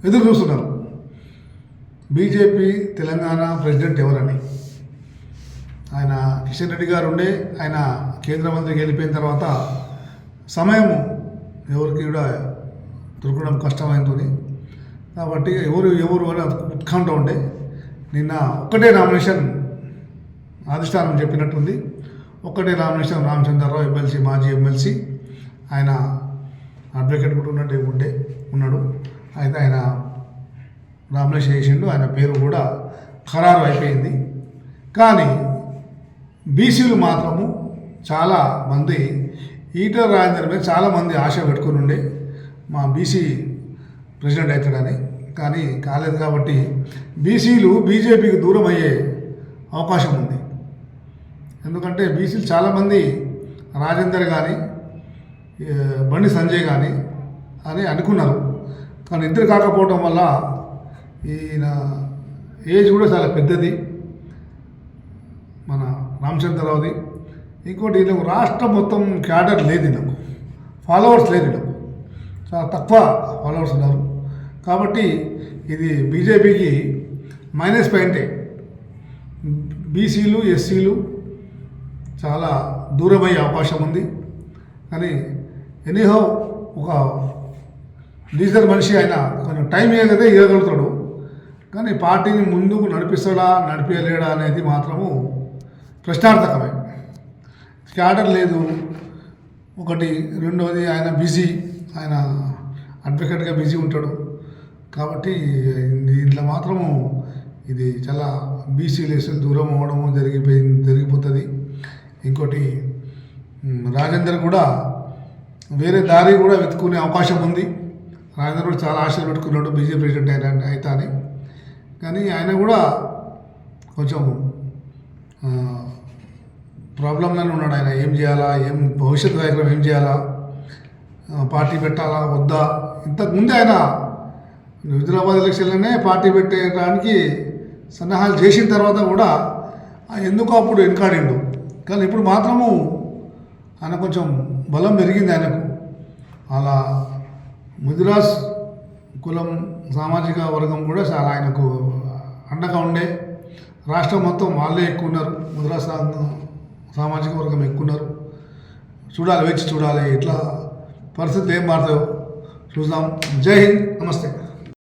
ఎదురు చూస్తున్నారు BJP Telangana president ఎవరని. ఆయన కిషన్ రెడ్డి గారు ఉండే ఆయన కేంద్ర మంత్రికి వెళ్ళిపోయిన తర్వాత సమయం ఎవరికి కూడా దొరకడం కష్టమైంది. కాబట్టి ఎవరు అని ఉత్కంఠ ఉండే. నిన్న ఒక్కటే నామినేషన్ అధిష్టానం చెప్పినట్టుంది. ఒక్కటే నామినేషన్ రామచంద్రరావు ఎమ్మెల్సీ, మాజీ ఎమ్మెల్సీ. ఆయన అడ్వకేట్ కూడా ఉన్నాడు. అయితే ఆయన నామినేషన్ చేసిండు. ఆయన పేరు కూడా ఖరారు అయిపోయింది. కానీ బీసీలు మాత్రము చాలామంది ఈటల రాజేందర్ మీద చాలామంది ఆశ పెట్టుకుని ఉండే మా బీసీ ప్రెసిడెంట్ అవుతాడని. కానీ కాలేదు. కాబట్టి బీసీలు బీజేపీకి దూరం అయ్యే అవకాశం ఉంది. ఎందుకంటే బీసీలు చాలామంది రాజేందర్ కానీ బండి సంజయ్ కానీ అని అనుకున్నారు. కానీ ఇద్దరు కాకపోవటం వల్ల ఈయన ఏజ్ కూడా చాలా పెద్దది మన రామచంద్రరావుది. ఇంకోటి ఈయనకు రాష్ట్రం మొత్తం క్యాడర్ లేదు, ఈయనకు ఫాలోవర్స్ లేదు, ఈయనకు చాలా తక్కువ ఫాలోవర్స్ ఉన్నారు. కాబట్టి ఇది బీజేపీకి మైనస్ పాయింటే. బీసీలు ఎస్సీలు చాలా దూరమయ్యే అవకాశం ఉంది. కానీ ఎనీహౌ ఒక లీడర్ మనిషి ఆయన కొంచెం టైం ఇవ్వగలిగితే ఇవ్వగలుగుతాడు. కానీ పార్టీని ముందుకు నడిపించలేడా అనేది మాత్రము ప్రశ్నార్థకమే. క్యాడర్ లేదు ఒకటి. రెండవది ఆయన బిజీ, ఆయన అడ్వకేట్గా బిజీ ఉంటాడు. కాబట్టి దీంట్లో మాత్రము ఇది చాలా బీసీలు దూరం అవ్వడము జరిగిపోతుంది. ఇంకోటి రాజేందర్ కూడా వేరే దారి కూడా వెతుకునే అవకాశం ఉంది. రాజేందర్ కూడా చాలా ఆశలు పెట్టుకున్నాడు బీజేపీ ప్రెసిడెంట్ అయితే అని. కానీ ఆయన కూడా కొంచెం ప్రాబ్లంలోనే ఉన్నాడు. ఆయన ఏం చేయాలా, భవిష్యత్ కార్యక్రమం ఏం చేయాలా, పార్టీ పెట్టాలా వద్దా. ఇంతకుముందే ఆయన హైదరాబాద్ ఎలక్షన్లోనే పార్టీ పెట్టడానికి సన్నాహాలు చేసిన తర్వాత కూడా ఎందుకో అప్పుడు వెనకాడిండు. కానీ ఇప్పుడు మాత్రము ఆయన కొంచెం బలం పెరిగింది ఆయనకు. అలా ముదిరాజ్ కులం సామాజిక వర్గం కూడా చాలా ఆయనకు అండగా ఉండే. రాష్ట్రం మొత్తం వాళ్ళే ఎక్కువ ఉన్నారు, ముదిరాజ్ సామాజిక వర్గం ఎక్కువ ఉన్నారు. వేచి చూడాలి ఇట్లా పరిస్థితులు ఏం మారుతాయో చూద్దాం. జై హింద్, నమస్తే.